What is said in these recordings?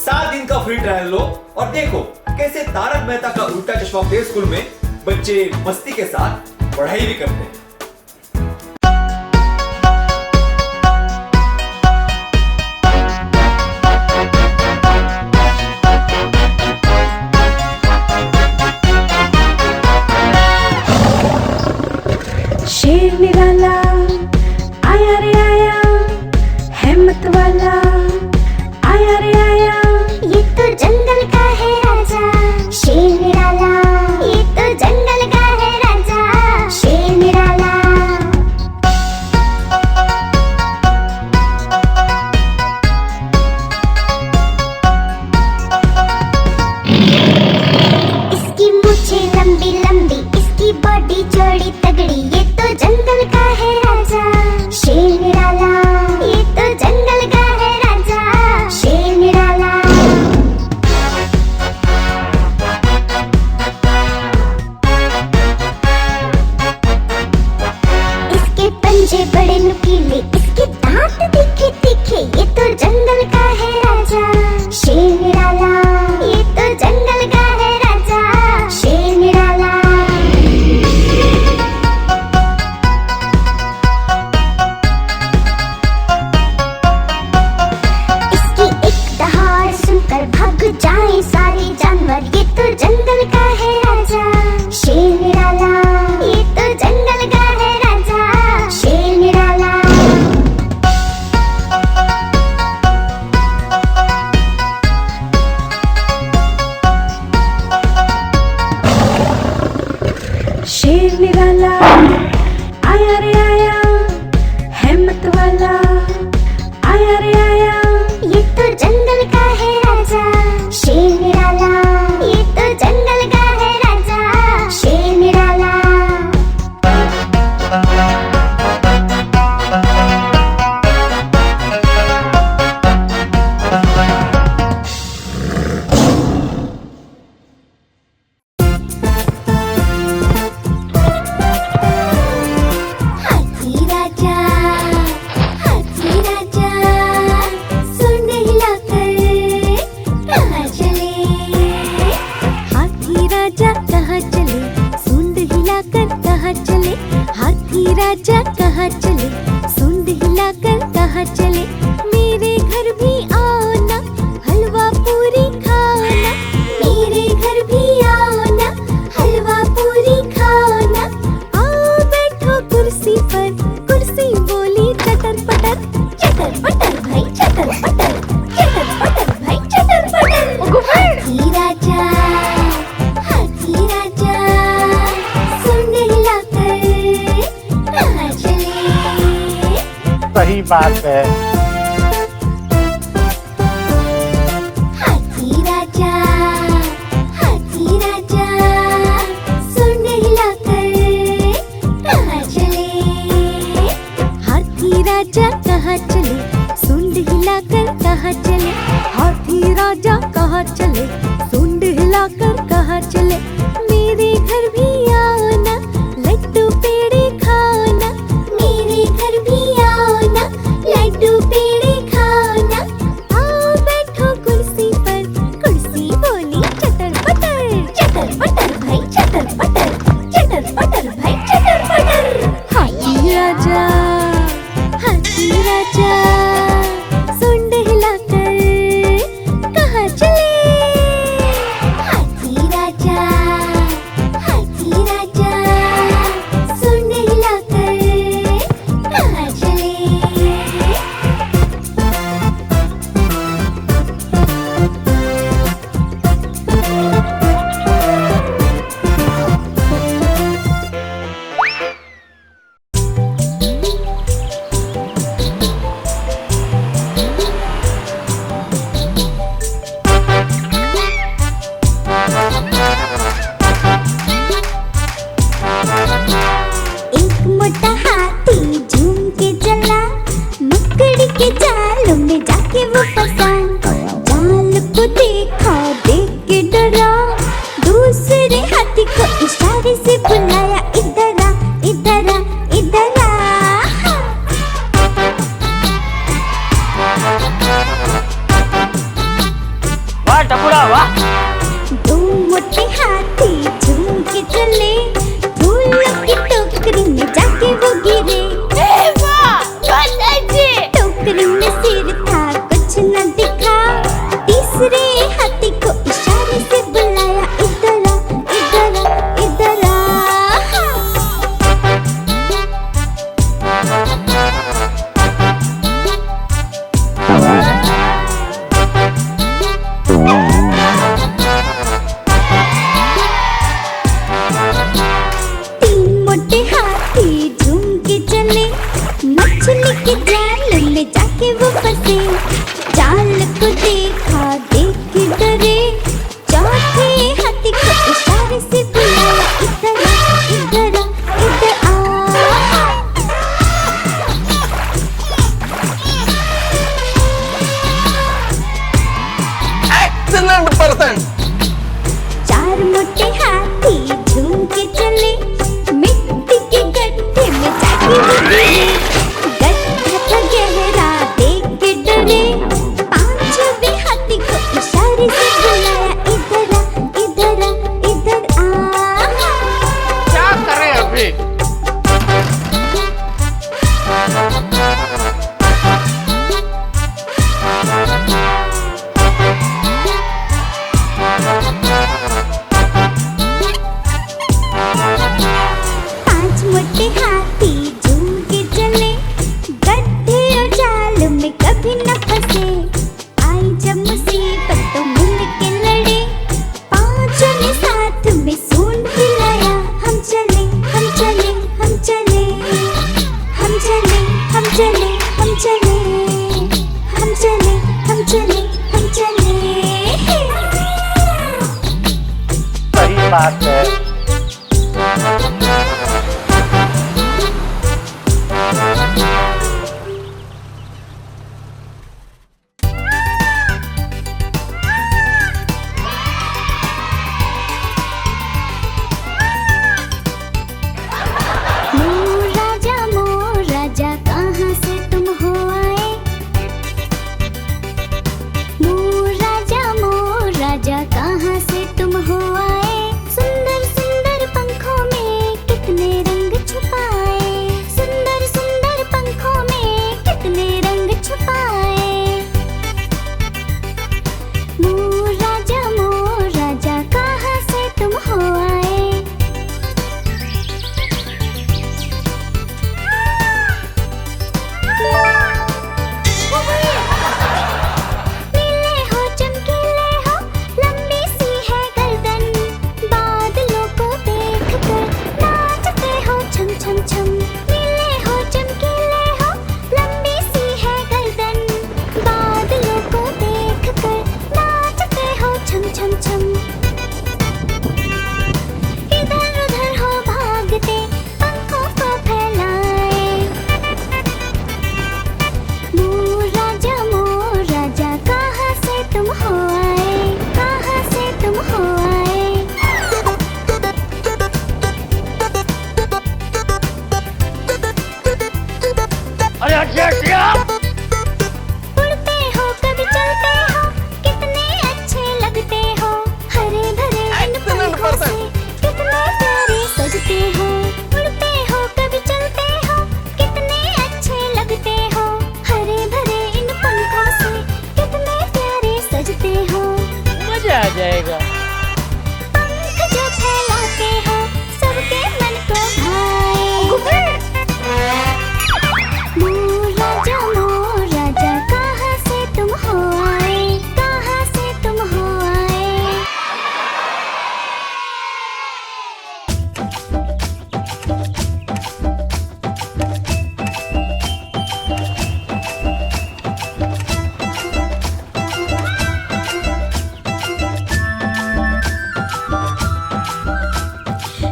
7 दिन का free trial लो और देखो कैसे तारक मेहता का उल्टा चश्मा प्ले स्कूल में बच्चे मस्ती के साथ पढ़ाई भी करते हैं। शेर निराला आया रे आया, हिम्मत वाला आया रे आया, ये तो जंगल का है राजा शेर निराला, ये तो जंगल का है राजा शेर निराला। इसकी मूंछें लंबी लंबी, इसकी बॉडी चौड़ी तगड़ी, ये तो जंगल का है राजा शेर निराला, ये तो जंगल का है राजा शेर निराला। इसके पंजे बड़े नुकीले, इसके दांत तीखे तीखे, ये तो जंगल का है राजा शेर निराला, ये तो जंगल का है राजा शेर निराला। इसकी एक दहाड़ सुनकर भाग जाए सारे जानवर, ये तो जंगल का है राजा शेर निराला, ये तो जंगल का है राजा शेर निराला। शेर निराला आया रे आया, हिम्मत वाला आया रे आया, ये तो जंगल का है राजा शेर निराला, ये तो जंगल का है राजा शेर निराला। हाथी राजा सुन हिलाकर कहाँ चले, हाथी राजा कहाँ चले, सूंड हिलाकर कहाँ चले, हाथी राजा कहाँ चले, सूंड हिलाकर कहाँ चले। मेरे घर भी आओ ना, हलवा पूरी खाओ ना, मेरे घर भी आओ ना, हलवा पूरी खाओ ना। आओ बैठो कुर्सी पर, कुर्सी बोली चटर पटर, चटर पटर भाई चटर पटर, चटर पटर भाई चटर पटर। हाथी राजा सुन हिलाकर कहाँ चले। सही बात है। हाथी राजा सुन हिलाकर कहाँ चले। हाथी राजा कहाँ चले, सूंड हिलाकर कहाँ चले, हाथी राजा कहाँ चले, सूंड हिलाकर कहाँ चले। मेरे घर भी आओ ना, लड्डू पेड़े खाओ ना, मेरे घर भी आओ ना, लड्डू पेड़े खाओ ना। आओ बैठो कुर्सी पर, कुर्सी बोली चटर पटर, चटर पटर भाई चटर पटर, चटर पटर भाई चटर पटर। हाथी राजा सूंड हिलाकर कहाँ चले। हाथी टपुरा वाह। दो मोटे हाथी झूम के चले, फूलों की टोकरी में जाके वो गिरे। टोकरी में सिर था कुछ न दिखा, तीसरे हाथी को इशारे से बुलाया, इधर आ, इधर आ, इधर आ। तीन मोटे हाथी झूम के चले, मछली के जाल में जाके वो फंसे। जाल को देखा, देख के डरे, चौथे हाथी को इशारे से बुलाया, इधर आ, इधर आ, इधर आ। चार मोटे हाथी झूम के चले, मिट्टी के गड्ढे में जाके वो गिरे। गड्ढा था गहरा, देख के डरे, पांचवें हाथी को इशारे से बुलाया, इधर आ, इधर आ, इधर आ। क्या करें अभी? पांच मोटे हाथी झूम के चले, गड्ढे और जाल में कभी न फंसे। आई जब मुसीबत तो मिल के लड़े, पांचों ने साथ में सूंड हिलाया। हम चले, हम चले, हम चले, हम चले, हम चले, हम चले, हम चले, हम चले, हम चले। सही बात है। मोर राजा कहाँ से तुम हो आए? मोर राजा कहाँ से तुम हो आए? सुंदर सुंदर पंखों में कितने रंग छुपाए, सुंदर सुंदर पंखों में कितने रंग छुपाए। मोर राजा कहाँ से तुम हो आए? नीले हो, चमकीले हो, लंबी सी है गर्दन, बादलों को देखकर नाचते हो छम छम छम। नीले हो, चमकीले हो, लंबी सी है गर्दन, बादलों को देखकर नाचते हो छम छम छम। इधर उधर हो भागते, पंखों को फैलाए। मोर राजा कहाँ से तुम हो आए? कहाँ से तुम हो आए? अरे हटिया। उड़ते हो, कभी चलते हो, कितने अच्छे लगते हो। हरे भरे इन पंखों से कितने प्यारे सजते हो। उड़ते हो, कभी चलते हो, कितने अच्छे लगते हो। हरे भरे इन पंखों से कितने प्यारे सजते हो। मजा आ जाएगा। पंख जो फैलाते हो, सबके मन को भाए। मोर राजा कहाँ से तुम हो आए? कहाँ से तुम हो आए?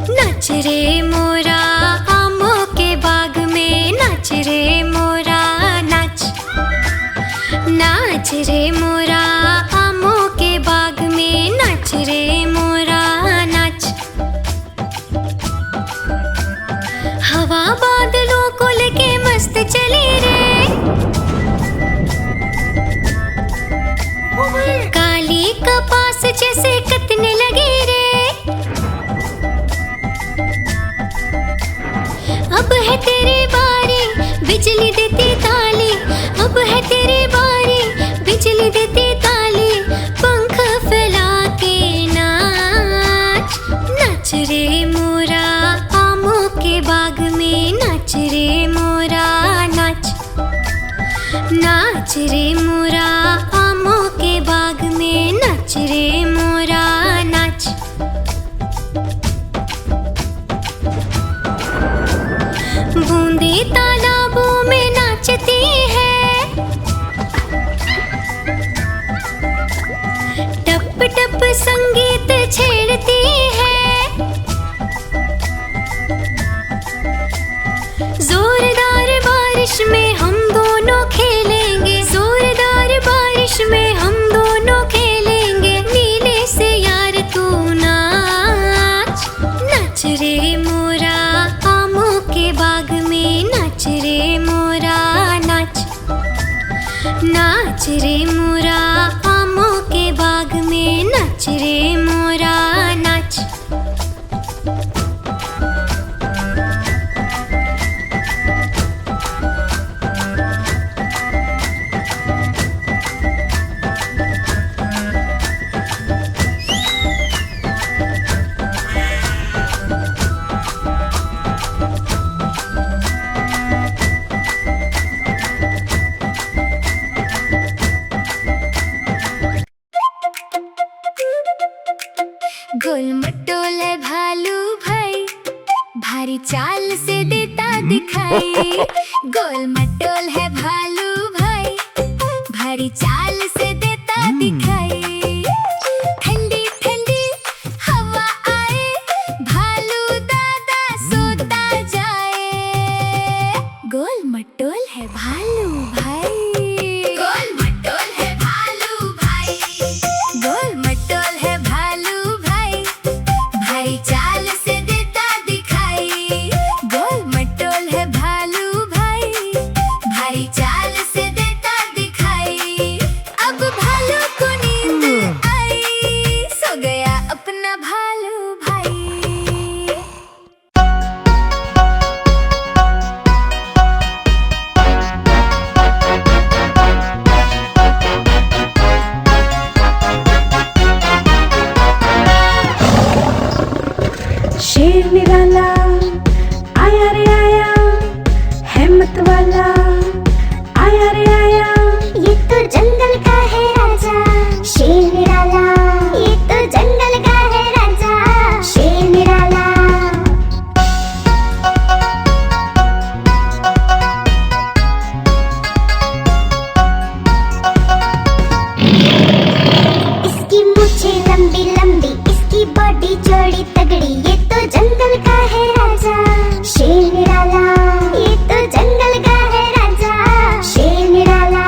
नाच रे मोरा आमों के बाग में, नाच रे मोरा नाच। नाच रे मोरा आमों के बाग में, नाच रे मोरा नाच। हवा बादलों को लेके मस्त चली रे, काले कली कपास जैसे कतने लगे रे। अब है तेरी बारी बिजली देती ताली, अब है तेरी बारी बिजली देती ताली। पंख फैला के नाच, नाच रे मोरा आमों के बाग में, नाच रे मोरा नाच, नाच रे मोरा आमों के बाग में, नाच रे मोरा नाच। बूंदे तालाबों में नाचती है, टप टप संगीत छेड़ती है। जोरदार बारिश में हम दोनों खेलेंगे, जोरदार बारिश में हम दोनों खेलेंगे। नीले से यार तू नाच, नाच रे मोरा आमों के बाग में, नाच रे मोरा नाच, नाच रे मोरा आमों के बाग में, नाच रे मोरा नाच। गोल मटोल है भालू भाई, भारी चाल से देता दिखाई। गोल मटोल है भालू भाई, भारी चाल से देता दिखाई। ठंडी ठंडी हवा आए, भालू दादा सोता जाए। गोल मटोल है भालू भाई, गोल मटोल है भालू भाई, गोल मटोल है भालू भाई, भारी चाल से देता दिखाई। गोल मटोल है भालू भाई, भारी चाल से देता दिखाई। अब भालू को नींद आई, सो गया अपना भालू भाई। शेर निराला आया रे आया, हिम्मत वाला आया रे आया। ये तो जंगल का है राजा, शेर निराला। ये तो जंगल का है राजा, शेर निराला। इसकी मूछें लंबी लंबी, इसकी बॉडी चौड़ी तगड़ी। ये तो जंगल का है राजा, शेर निराला। ये तो जंगल का है राजा, शेर निराला।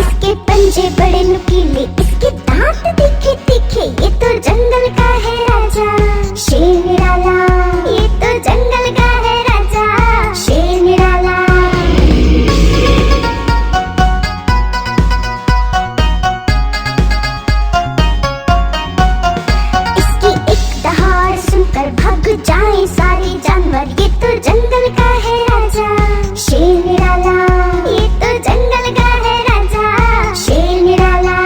इसके पंजे बड़े नुकीले, इसके दांत तीखे तीखे। ये तो जंगल का है राजा, शेर निराला। ये तो जंगल का है राजा, शेर निराला। इसकी एक दहाड़ सुनकर भाग जाए सारे जानवर। ये तो जंगल का है राजा, शेर निराला। ये तो जंगल का है राजा, शेर निराला।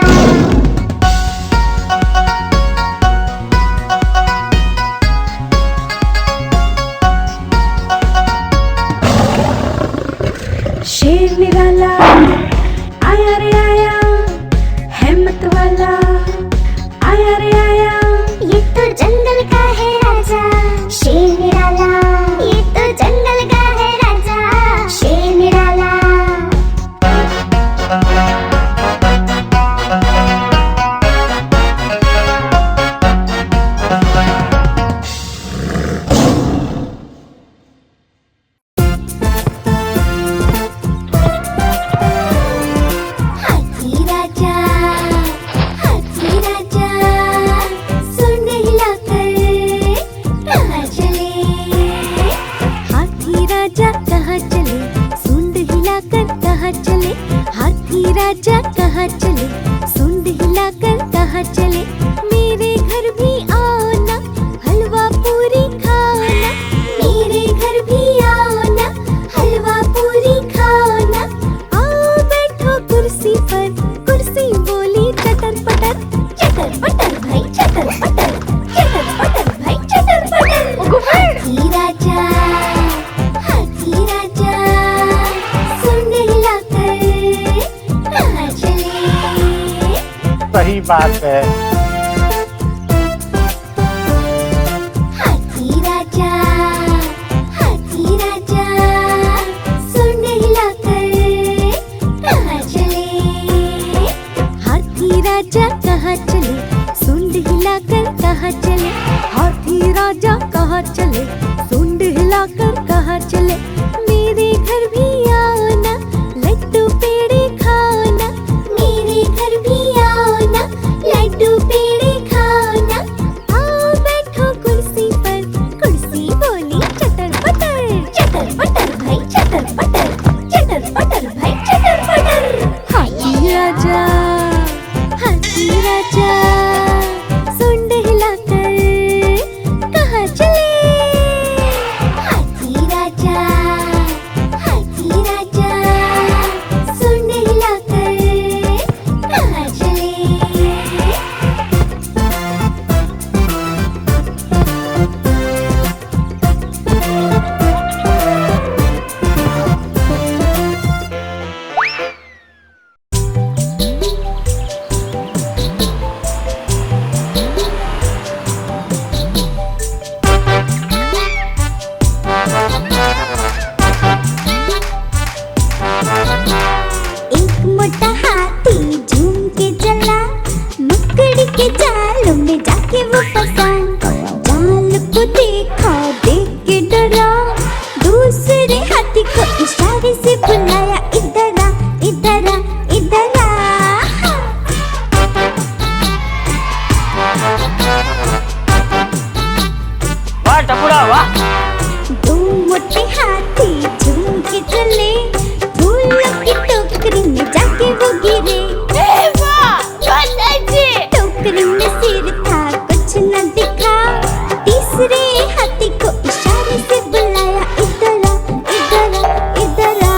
शेर निराला आया रे आया, हिम्मत वाला आया रे आया। ये तो जंगल का है राजा, शेर निराला। ये तो जंगल का है राजा, शेर निराला। राजा कहाँ चले, सूंड हिलाकर कहाँ चले, हाथी राजा कहाँ चले, सूंड हिलाकर कहाँ चले, मेरे घर भी आओ ना, हलवा पूरी खाओ ना, मेरे घर भी आओ ना, हलवा पूरी खाओ ना, आओ बैठो कुर्सी पर, कुर्सी बोली चटर पटर भाई चटर पटर भाई चटर पटर। हाथी राजा सूंड हिलाकर कहाँ चले। सही बात है। हाथी राजा सूंड हिलाकर कहाँ चले। हाथी राजा कहाँ चले, सूंड हिलाकर कहाँ चले, हाथी राजा कहाँ चले, सूंड हिलाकर कहाँ चले, मेरे घर भी आओ ना, लड्डू पेड़े खाओ ना, मेरे घर भी आओ ना, लड्डू पेड़े खाओ ना, आओ बैठो कुर्सी पर, कुर्सी बोली चटर पटर भाई चटर पटर भाई चटर पटर। हाथी राजा सूंड हिलाकर कहाँ चले। हाथी राजा सूंड हिलाकर कहाँ चले। एक मोटा हाथी झूम के चला, मकड़ी के जाल में जाके वो फंसा, जाल को देखा देख के डरा, दूसरे हाथी को इशारे से बुलाया, इधर आ इधर आ इधर आ। वाह टपुरा वाह। दो मोटे हाथी झूम के चले, फूलों की टोकरी में जाके वो गिरे। टोकरी में सिर था कुछ न दिखा, तीसरे हाथी को इशारे से बुलाया, इधर आ इधर आ इधर आ।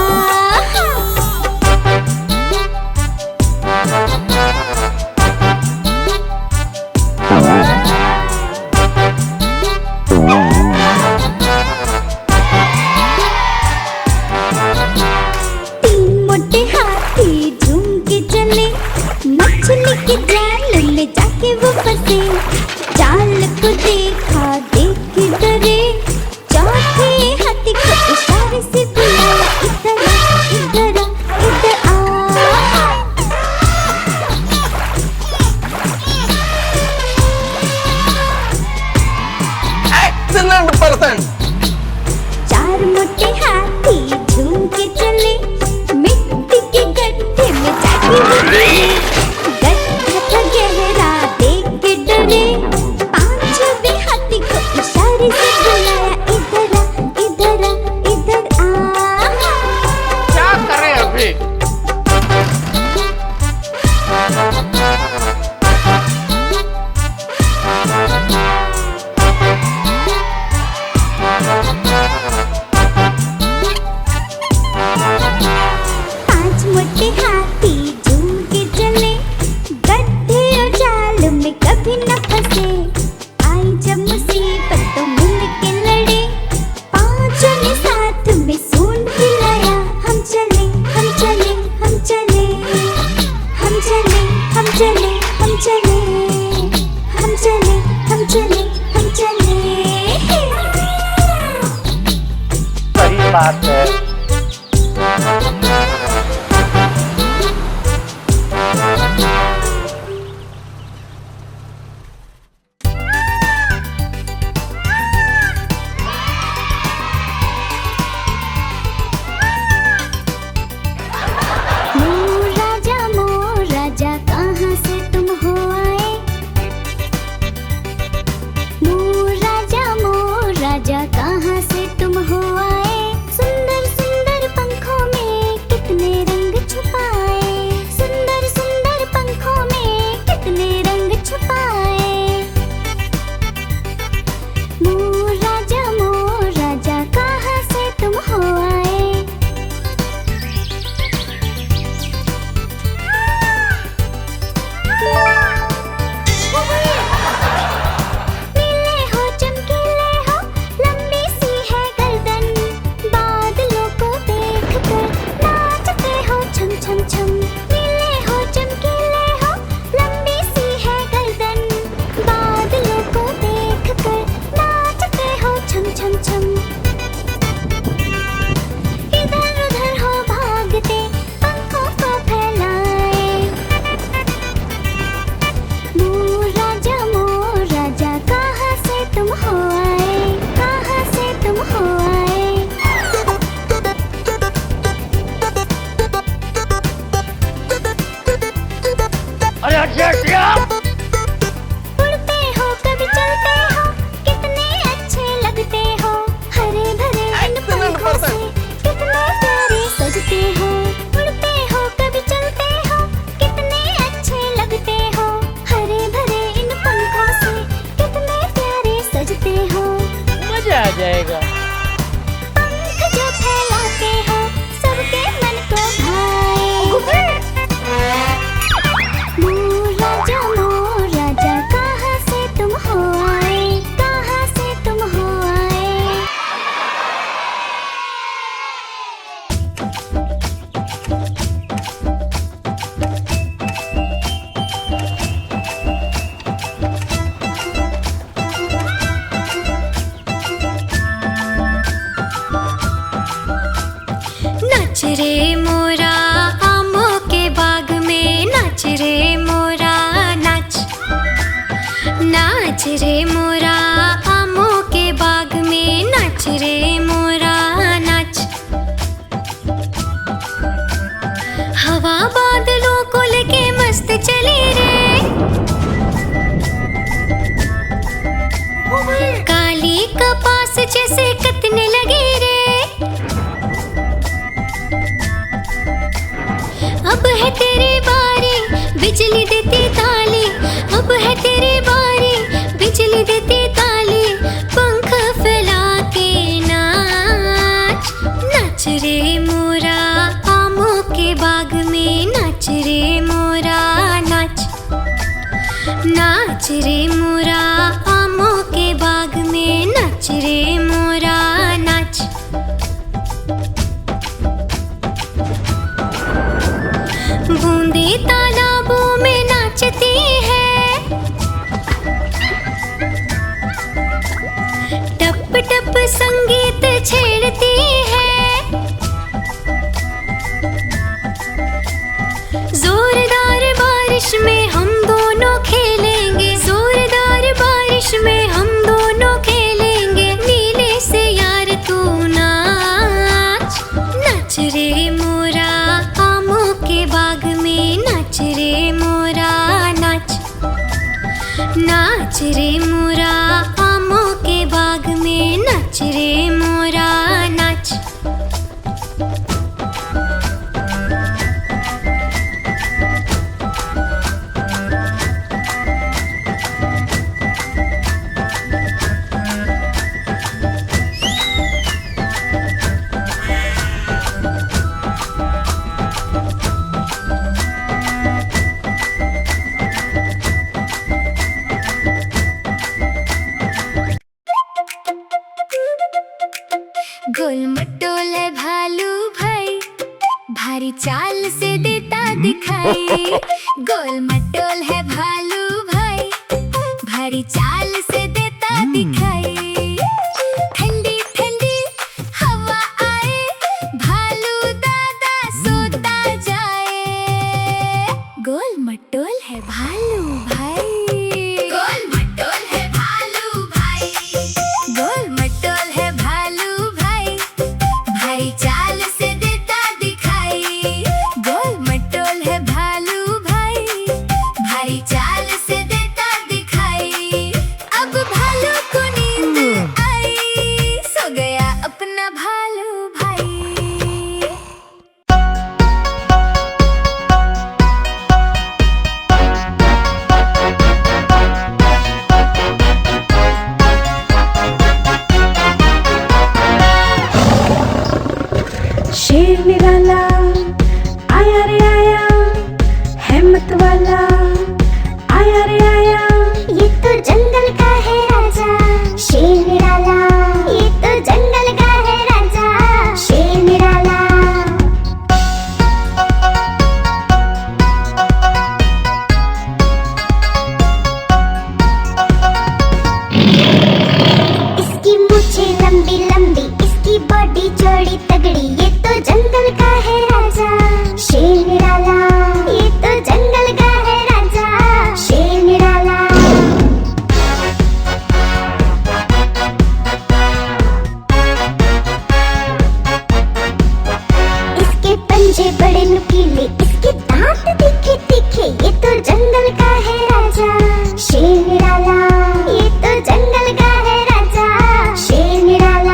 तीन मोटे हाथी झूम के चले, मछली के जाल में जाके वो फंसे, जाल को देखा देख के डरे, चौथे हाथी को इशारे से बुलाया, इधर आ इधर आ इधर आ। चार मोटे हाथी झूम के चले, मिट्टी के गड्ढे में जाके वो गिरे, गड्ढा था गहरा देख के डरे, पांचवें हाथी को इशारे से बुलाया, इधर आ इधर आ इधर आ। क्या करे अभी। पांच मोटे हाथी झूम के चले, गड्ढे और जाल में कभी न फंसे, आई जब मुसीबत तो मिल के लड़े, पांचों ने साथ में सूंड हिलाया, हम चले हम चले हम चले हम चले हम चले हम चले हम चले हम चले हम चले। सही बात है। मोर राजा कहाँ से तुम हो आए, मोर राजा कहाँ से तुम हो आए, रे मोरा आमों के बाग में, नाच रे मोरा नाच। नाच रे मोरा आमों के बाग में, नाच रे मोरा नाच। हवा बादलों को लेके मस्त चली रे, काली कपास जैसे कतने लगे रे। अब है तेरी बारी बिजली देती ताली, अब है तेरी बारी बिजली देती ताली। पंख फैला के नाच, नाच रे मोरा आमों के बाग में, नाच रे मोरा नाच। नाच रे मोरा आमों के बाग में, नाच रे मोरा नाच। बूंदे तालाबों में नाचती है, टप टप संगीत छेड़ती है। जोरदार बारिश में हम दोनों खेलेंगे, जोरदार बारिश में हम दोनों खेलेंगे। नीले से यार तू नाच, नाच रे मोरा आमों के बाग में, नाच रे मोरा नाच। नाच रे मोरा आमों के बाग में, नाच रे मोरा नाच। गोल मटोल है भालू भाई, भारी चाल से देता दिखाई। गोल मटोल है भालू भाई, भारी चाल से देता दिखाई। ठंडी ठंडी हवा आए, भालू दादा सोता जाए। गोल मटोल है भालू भाई, गोल मटोल है भालू भाई, गोल मटोल है भालू भाई, भारी चाल से देता दिखाई। गोल मटोल है भालू भाई, भारी चाल से देता दिखाई। अब भालू को नींद आई, सो गया अपना भालू भाई। शेर निराला आया रे आया, हिम्मत वाला आया रे आया। ये तो जंगल का है राजा, शेर निराला। ये तो जंगल का है राजा, शेर निराला। इसकी मूछें लंबी लंबी, इसकी बॉडी चौड़ी तगड़ी। ये तो जंगल का है राजा, शेर निराला। ये तो जंगल का है राजा, शेर निराला। इसके पंजे बड़े नुकीले, इसके दांत तीखे तीखे। ये तो जंगल का है राजा, शेर निराला। ये तो जंगल का है राजा, शेर निराला।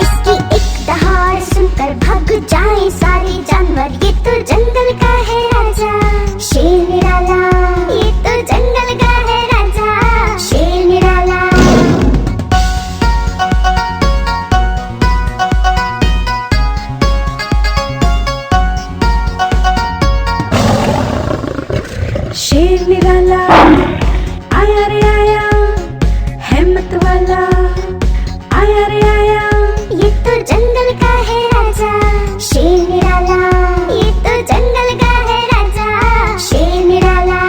इसकी एक दहाड़ सुनकर भाग जाए सारे जानवर। ये तो जंगल का है राजा, शेर निराला। ये तो जंगल का है राजा, शेर निराला। शेर निराला आया रे आया, हिम्मत वाला आया रे आया। ये तो जंगल का है राजा, शेर निराला। ये तो जंगल का है राजा, शेर निराला।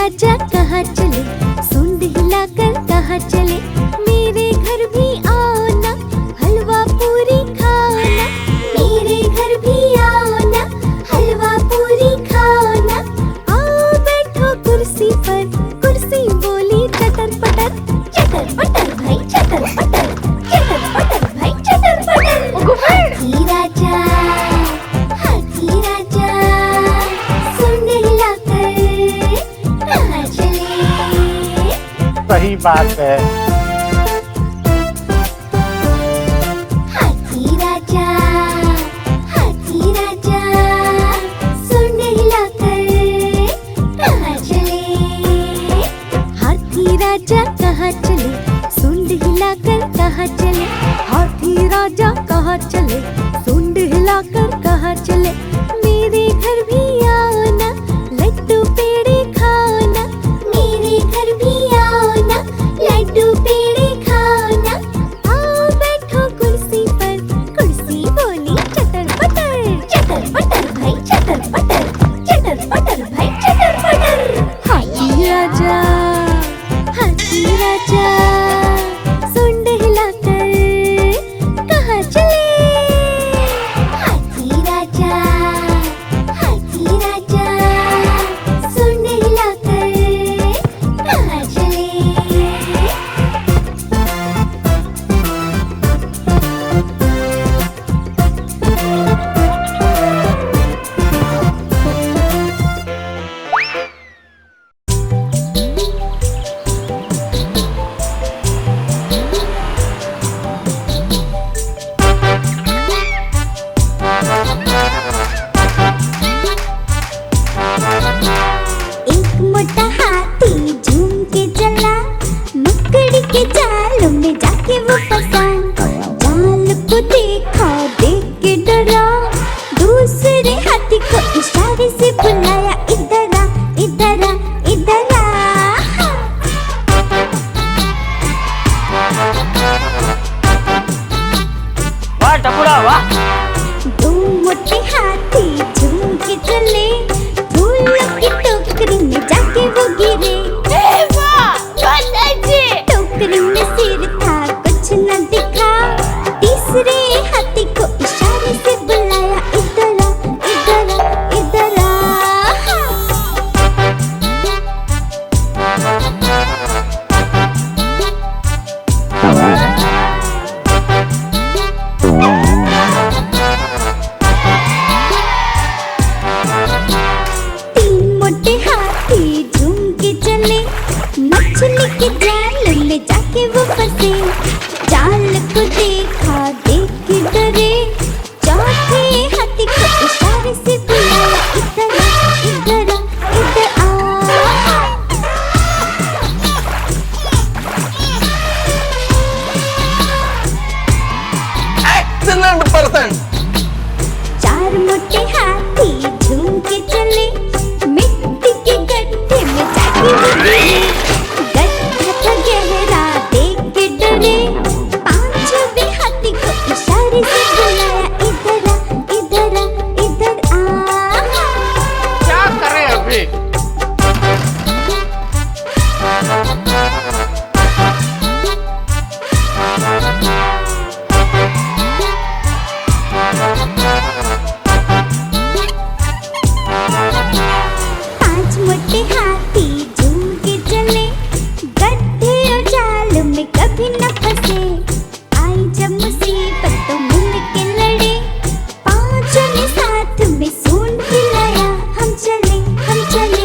राजा कहाँ चले, सूंड हिलाकर कहाँ चले, मेरे घर भी आओ ना, हलवा पूरी खाओ ना, मेरे घर भी आओ ना, हलवा पूरी खाओ ना, आओ बैठो कुर्सी पर, कुर्सी बोली चटर पटर, चटर पटर भाई चटर पटर, चटर पटर भाई चटर पटर। हाथी राजा, हाथी राजा, सूंड हिलाकर कहाँ चले। सही बात है। हाथी राजा, हाथी राजा, सूंड हिलाकर कहाँ चले। हाथी राजा कहाँ चले, सूंड हिलाकर कहाँ चले, हाथी राजा कहाँ चले, सूंड हिलाकर कहाँ चले, मेरे घर भी आओ ना, लड्डू पेड़े खाओ ना, मेरे घर भी आओ ना, लड्डू पेड़े खाओ ना, आओ बैठो कुर्सी पर, कुर्सी बोली चटर पटर, चटर पटर भाई चटर पटर, चटर पटर भाई चटर पटर। हाथी राजा, हाथी राजा, सूंड हिलाकर कहाँ चले। हाथी राजा, हाथी राजा, सूंड हिलाकर कहाँ चले। एक मोटा हाथी झूम के चला, मकड़ी के जाल में जाके वो फंसा, जाल को देखा देख के डरा, दूसरे हाथी को इशारे से बुलाया, इधर आ इधर आ इधर आ। वाह टपुड़ा वाह। दो मोटे हाथी झूम के चले, फूलों की टोकरी में जाके वो गिरे, टोकरी में सिर था कुछ न दिखा, तीसरे हाथी को इशारे से बुलाया, इधर आ इधर आ इधर आ। तीन मोटे हाथी झूम के चले, मछली के जाल में जाके वो फंसे, जाल को देखा देख के डरे, चौथे हाथी को इशारे से बुलाया, इधर आ इधर आ इधर आ। चार मोटे हाथी झूम के चले, मिट्टी के गड्ढे में जाके वो गिरे, गड्ढा था गहरा देख के डरे, पांचवें हाथी को इशारे से बुलाया, इधर आ इधर आ इधर आ। क्या करे अभी। पांच मोटे हाथी झूम के चले, गड्ढे और जाल में कभी न फंसे, आई जब मुसीबत तो मिल के लड़े, पांचों ने साथ में सूंड हिलाया, हम चले हम चले।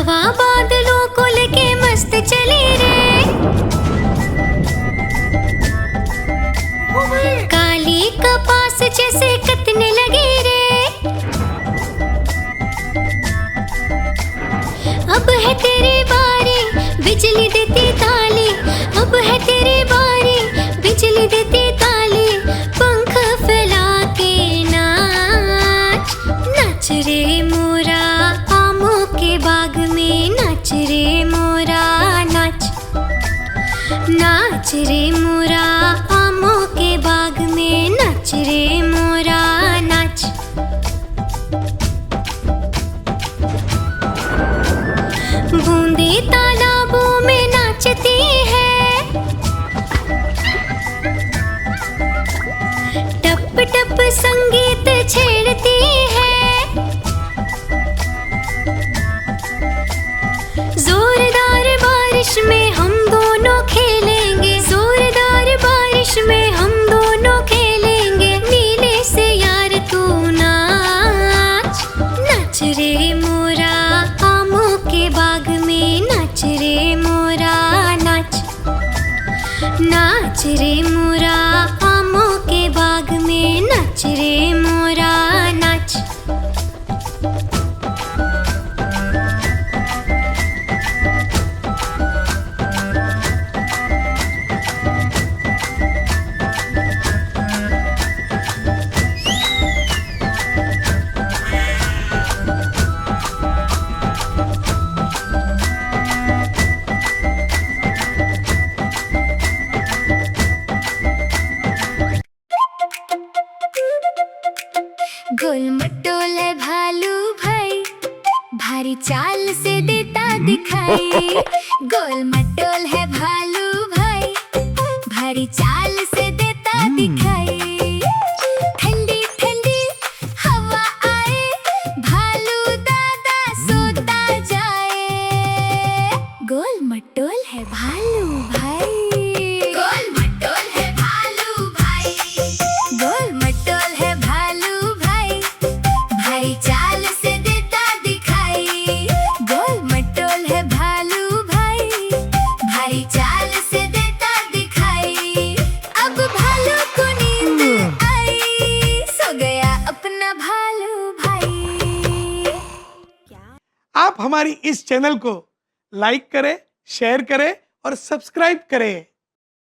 हवा बादलों को लेके मस्त चली रे, काली कपास जैसे कतने लगी रे। अब है तेरी बारी बिजली देती ताली, अब है तेरी बारी बिजली देती ताली। पंख फैला के नाच, नाच रे मोरा आमों के बाग में, नाच रे मोरा नाच, नाच रे मोरा आमों के बाग में, नाच रे मोरा नाच। बूंदे तालाबों में नाचती है, टप टप संगीत छेड़ती है। जोरदार बारिश में हम दोनों खेलेंगे, जोरदार बारिश में हम दोनों खेलेंगे। नीले से यार तू नाच, नाच रे मोरा आमों के बाग में, नाच रे मोरा नाच, नाच रे मोरा आमों के बाग में, नाच रे मोरा नाच। गोल मटोल है भालू भाई, भारी चाल से देता दिखाई। गोल मटोल है भालू भाई, भारी चाल से देता दिखाई। ठंडी ठंडी हवा आए, भालू दादा सोता जाए। गोल मटोल है भालू भाई, गोल मटोल है भालू भाई, गोल मटोल है भालू भाई, भारी चाल से देता दिखाई। गोल मटोल है भालू भाई, भारी चाल से देता दिखाई। अब भालू को नींद आई, सो गया अपना भालू भाई। आप हमारी इस चैनल को लाइक करें, शेयर करें और सब्सक्राइब करें।